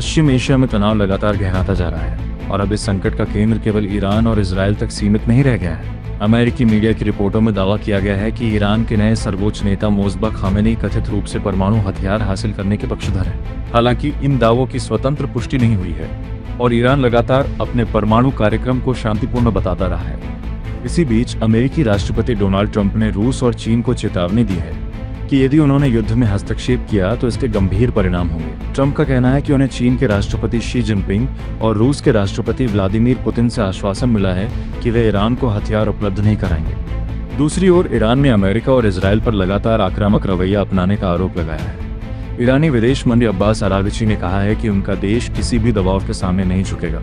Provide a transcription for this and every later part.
पश्चिम Asia में तनाव लगातार गहराता जा रहा है और अब इस संकट का केंद्र केवल ईरान और इजराइल तक सीमित नहीं रह गया है। अमेरिकी मीडिया की रिपोर्टों में दावा किया गया है कि ईरान के नए सर्वोच्च नेता मोज़्ज़बा खामेनी कथित रूप से परमाणु हथियार हासिल करने के पक्षधर हैं। हालांकि इन दावों की स्वतंत्र पुष्टि नहीं हुई है और ईरान लगातार अपने परमाणु कार्यक्रम को शांतिपूर्ण बताता रहा है। इसी बीच अमेरिकी राष्ट्रपति डोनाल्ड ट्रंप ने रूस और चीन को चेतावनी दी है कि यदि उन्होंने युद्ध में हस्तक्षेप किया तो इसके गंभीर परिणाम होंगे। ट्रंप का कहना है कि उन्हें चीन के राष्ट्रपति शी जिनपिंग और रूस के राष्ट्रपति व्लादिमीर पुतिन से आश्वासन मिला है कि वे ईरान को हथियार उपलब्ध नहीं कराएंगे। दूसरी ओर ईरान ने अमेरिका और इजराइल पर लगातार आक्रामक रवैया अपनाने का आरोप लगाया है। ईरानी विदेश मंत्री अब्बास अरागची ने कहा है कि उनका देश किसी भी दबाव के सामने नहीं झुकेगा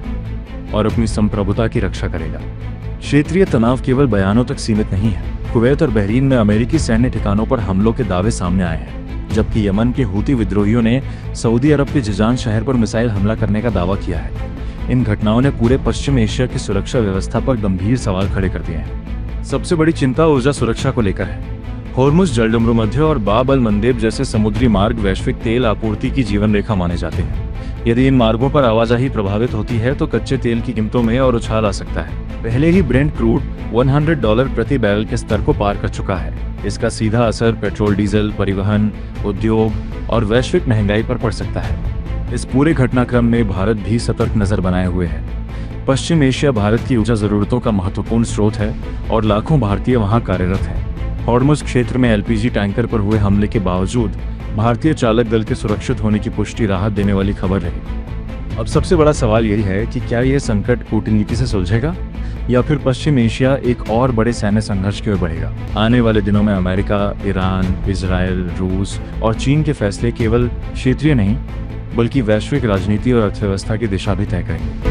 और अपनी संप्रभुता की रक्षा करेगा। क्षेत्रीय तनाव केवल बयानों तक सीमित नहीं है। कुवैत और बहरीन में अमेरिकी सैन्य ठिकानों पर हमलों के दावे सामने आए हैं, जबकि यमन के हूती विद्रोहियों ने सऊदी अरब के जिजान शहर पर मिसाइल हमला करने का दावा किया है। इन घटनाओं ने पूरे पश्चिम एशिया की सुरक्षा व्यवस्था पर गंभीर सवाल खड़े कर दिए हैं। सबसे बड़ी चिंता ऊर्जा सुरक्षा को लेकर है। होर्मुज जलडमरूमध्य और बाब अल मंदेब जैसे समुद्री मार्ग वैश्विक तेल आपूर्ति की जीवन रेखा माने जाते हैं। यदि इन मार्गों पर आवाजाही प्रभावित होती है तो कच्चे तेल की कीमतों में और उछाल आ सकता है। पहले ही ब्रेंट क्रूड $100 प्रति बैरल के स्तर को पार कर चुका है। इसका सीधा असर पेट्रोल, डीजल, परिवहन, उद्योग और वैश्विक महंगाई पर पड़ सकता है। इस पूरे घटनाक्रम में भारत भी सतर्क नजर बनाए हुए है। पश्चिम एशिया भारत की ऊर्जा जरूरतों का महत्वपूर्ण स्रोत है और लाखों भारतीय वहां कार्यरत हैं। होर्मुज क्षेत्र में LPG टैंकर पर हुए हमले के बावजूद भारतीय चालक दल के सुरक्षित होने की पुष्टि राहत देने वाली खबर रही। अब सबसे बड़ा सवाल यही है कि क्या यह संकट कूटनीति से सुलझेगा या फिर पश्चिम एशिया एक और बड़े सैन्य संघर्ष की ओर बढ़ेगा। आने वाले दिनों में अमेरिका, ईरान, इजराइल, रूस और चीन के फैसले केवल क्षेत्रीय नहीं बल्कि वैश्विक राजनीति और अर्थव्यवस्था की दिशा भी तय करेंगे।